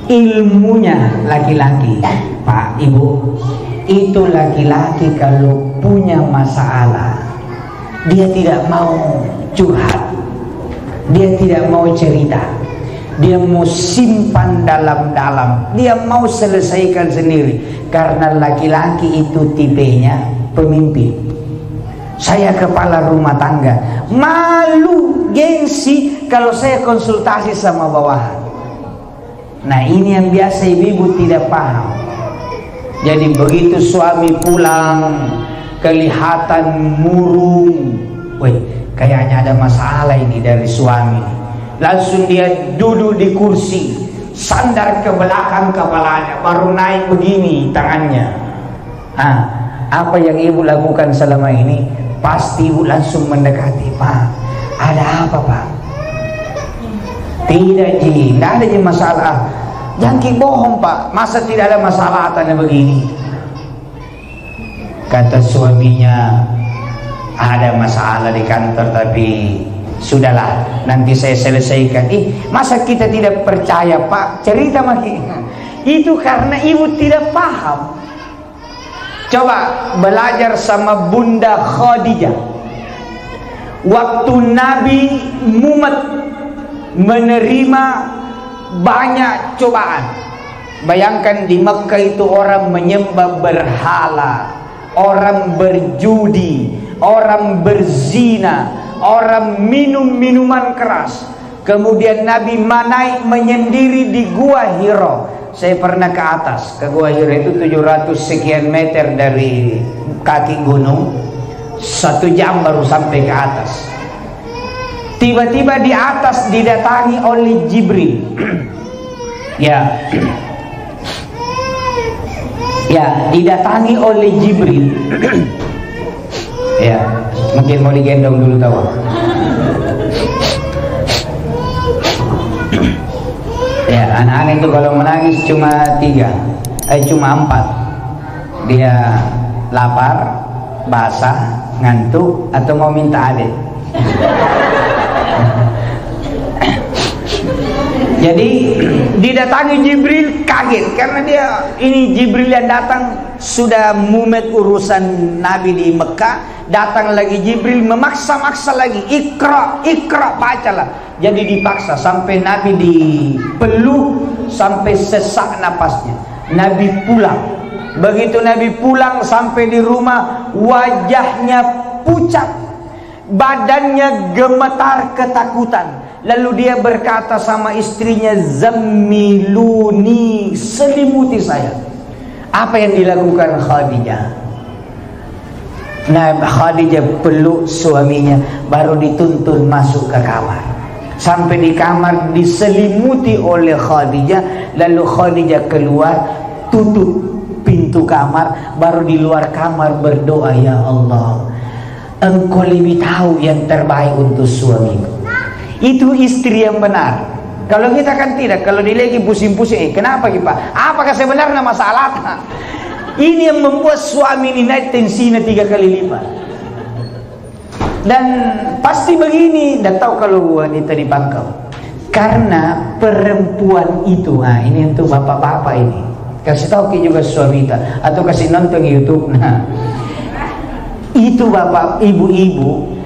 ilmunya laki-laki, Pak Ibu, itu laki-laki kalau punya masalah dia tidak mau curhat, dia tidak mau cerita, dia mau simpan dalam-dalam, dia mau selesaikan sendiri. Karena laki-laki itu tipenya pemimpin. Saya kepala rumah tangga, malu, gengsi kalau saya konsultasi sama bawahan. Nah ini yang biasa ibu-ibu tidak paham. Jadi begitu suami pulang kelihatan murung, wih, kayaknya ada masalah ini dari suami. Langsung dia duduk di kursi, sandar ke belakang kepalanya, baru naik begini tangannya. Apa yang ibu lakukan selama ini? Pasti ibu langsung mendekati, Pak, ada apa Pak? Tidak Ji, tidak ada Ji masalah. Jangan bohong Pak, masa tidak ada masalah tanya begini. Kata suaminya, ada masalah di kantor tapi sudahlah, nanti saya selesaikan. Masa kita tidak percaya Pak? Cerita maki. Itu karena ibu tidak paham. Coba belajar sama Bunda Khadijah. Waktu Nabi mumet menerima banyak cobaan. Bayangkan di Mekah itu orang menyembah berhala, orang berjudi, orang berzina, orang minum minuman keras. Kemudian Nabi naik menyendiri di Gua Hira. Saya pernah ke atas, ke Gua Hira itu 700 sekian meter dari kaki gunung. 1 jam baru sampai ke atas. Tiba-tiba di atas didatangi oleh Jibril. Ya, didatangi oleh Jibril. Ya, mungkin mau digendong dulu tahu. Ya, anak-anak itu kalau menangis cuma 4. Dia lapar, basah, ngantuk, atau mau minta adik. Jadi didatangi Jibril, kaget karena ini Jibril yang datang sudah mumet urusan Nabi di Mekah. Datang lagi Jibril memaksa-maksa lagi, ikra bacalah. Jadi dipaksa sampai Nabi dipeluk sampai sesak napasnya. Nabi pulang. Begitu Nabi pulang sampai di rumah, wajahnya pucat, badannya gemetar ketakutan. Lalu dia berkata sama istrinya, "Zammiluni, selimuti saya." Apa yang dilakukan Khadijah? Nah, Khadijah peluk suaminya, baru dituntun masuk ke kamar. Sampai di kamar diselimuti oleh Khadijah. Lalu Khadijah keluar, tutup pintu kamar, baru di luar kamar berdoa, "Ya Allah, Engkau lebih tahu yang terbaik untuk suamiku." Itu istri yang benar. Kalau kita kan tidak. Kalau dia lagi pusing-pusing, kenapa Pak? Apakah sebenarnya masalah? Ini yang membuat suami ini naik tensinya 3 kali lipat. Dan pasti begini. Dan tahu kalau wanita di Bangkau, karena perempuan itu, ini untuk bapak-bapak ini, kasih tahu juga suami kita, atau kasih nonton YouTube. Nah, itu bapak, ibu-ibu,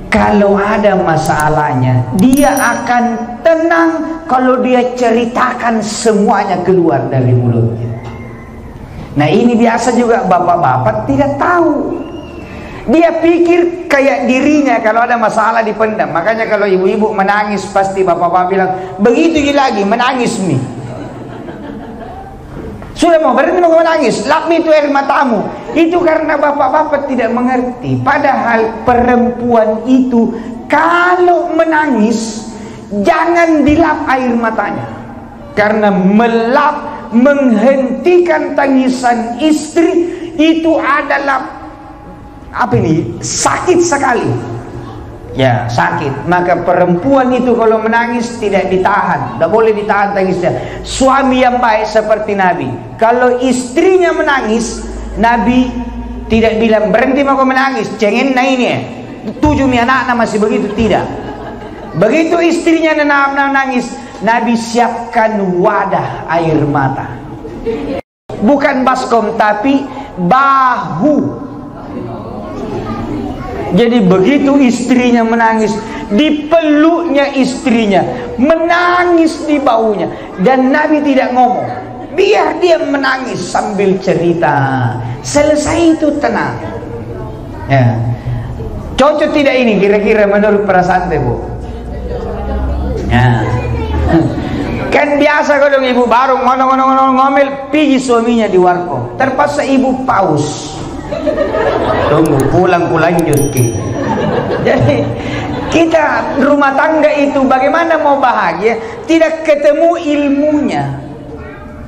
kalau ada masalahnya, dia akan tenang kalau dia ceritakan semuanya keluar dari mulutnya. Nah ini biasa juga bapak-bapak tidak tahu. Dia pikir kayak dirinya kalau ada masalah dipendam. Makanya kalau ibu-ibu menangis pasti bapak-bapak bilang, "Begitu lagi menangis nih. Sudah mau berhenti mau menangis, lap itu air matamu." Itu karena bapak-bapak tidak mengerti. Padahal perempuan itu kalau menangis jangan dilap air matanya. Karena melap, menghentikan tangisan istri itu adalah sakit sekali. Ya, sakit. Maka perempuan itu kalau menangis tidak ditahan, tidak boleh ditahan tangisnya. Suami yang baik seperti Nabi, kalau istrinya menangis, Nabi tidak bilang berhenti mau menangis, cengin ini 7 anak masih begitu, tidak. Begitu istrinya menangis, Nabi siapkan wadah air mata. Bukan baskom tapi bahu. Jadi begitu istrinya menangis, dipeluknya istrinya, menangis di baunya, dan Nabi tidak ngomong, biar dia menangis sambil cerita. Selesai itu tenang. Ya. Cocok tidak ini kira-kira menurut perasaan Bu? Ya. Kan biasa kalau ibu baru ngomel, pergi suaminya di warkop, terpaksa ibu paus. Tunggu pulang lanjut. Jadi kita rumah tangga itu bagaimana mau bahagia, tidak ketemu ilmunya,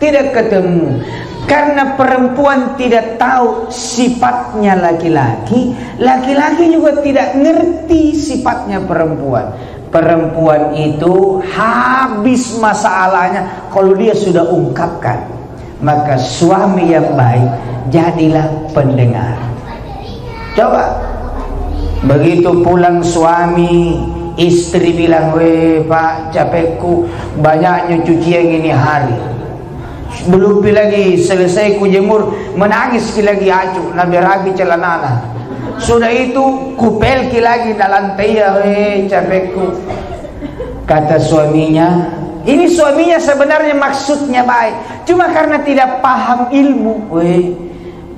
tidak ketemu. Karena perempuan tidak tahu sifatnya laki-laki, laki-laki juga tidak ngerti sifatnya perempuan. Perempuan itu habis masalahnya kalau dia sudah ungkapkan. Maka suami yang baik, jadilah pendengar. Coba begitu pulang suami, istri bilang, weh Pak, capekku, banyaknya cucian ini hari, belum lagi selesai ku jemur, menangis lagi acu, nabi rabi celanana. Sudah itu kupelki lagi dalam lantai, weh capekku. Kata suaminya, ini suaminya sebenarnya maksudnya baik, cuma karena tidak paham ilmu. Weh,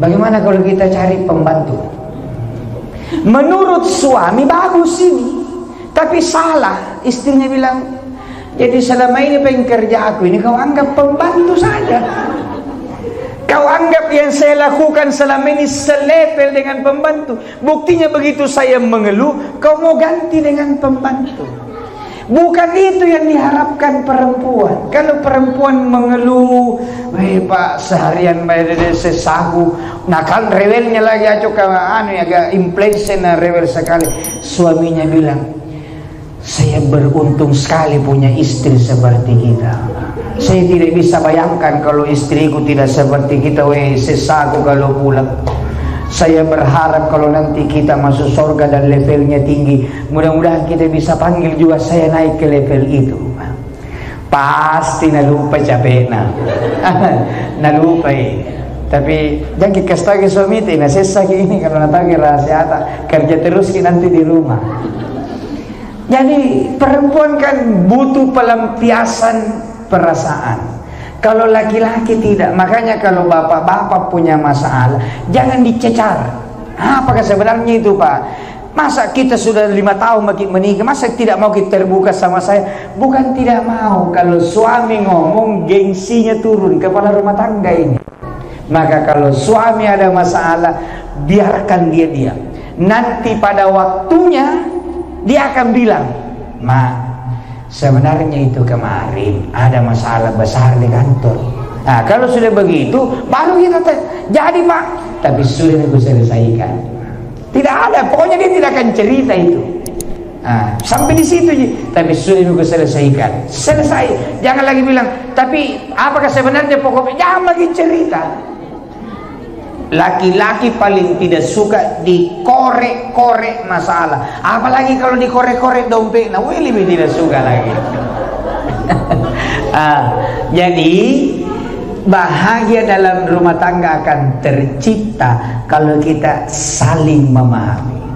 bagaimana kalau kita cari pembantu? Menurut suami bagus ini, tapi salah. Istrinya bilang, jadi selama ini pengen kerja aku ini kau anggap pembantu saja. Kau anggap yang saya lakukan selama ini selevel dengan pembantu. Buktinya begitu saya mengeluh, kau mau ganti dengan pembantu. Bukan itu yang diharapkan perempuan. Kalau perempuan mengeluh, weh Pak, seharian bayar sesahu, nah kan rewelnya lagi aco agak inflation, rewel sekali. Suaminya bilang, saya beruntung sekali punya istri seperti kita. Saya tidak bisa bayangkan kalau istriku tidak seperti kita, weh sesahu kalau pulang. Saya berharap kalau nanti kita masuk surga dan levelnya tinggi, mudah-mudahan kita bisa panggil juga saya naik ke level itu. Pasti nalupa capek nalupa. Tapi jangan kasih tahu suami itu, nasesah ini kalau natagi rahasia kerja terus nanti di rumah. Jadi perempuan kan butuh pelampiasan perasaan. Kalau laki-laki tidak. Makanya kalau bapak-bapak punya masalah, jangan dicecar. Apakah sebenarnya itu Pak? Masa kita sudah 5 tahun makin menikah, masa tidak mau kita terbuka sama saya? Bukan tidak mau. Kalau suami ngomong, gengsinya turun, kepala rumah tangga ini. Maka kalau suami ada masalah, biarkan dia diam. Nanti pada waktunya dia akan bilang, Ma, sebenarnya itu kemarin ada masalah besar di kantor. Nah, kalau sudah begitu, baru kita jadi Pak, tapi sudah aku selesaikan. Tidak ada, pokoknya dia tidak akan cerita itu. Nah, sampai di situ, tapi sudah aku selesaikan. Selesai, jangan lagi bilang, tapi apakah sebenarnya pokoknya, jangan lagi cerita. Laki-laki paling tidak suka dikorek-korek masalah. Apalagi kalau dikorek-korek dompet, nah lebih tidak suka lagi. Jadi bahagia dalam rumah tangga akan tercipta kalau kita saling memahami.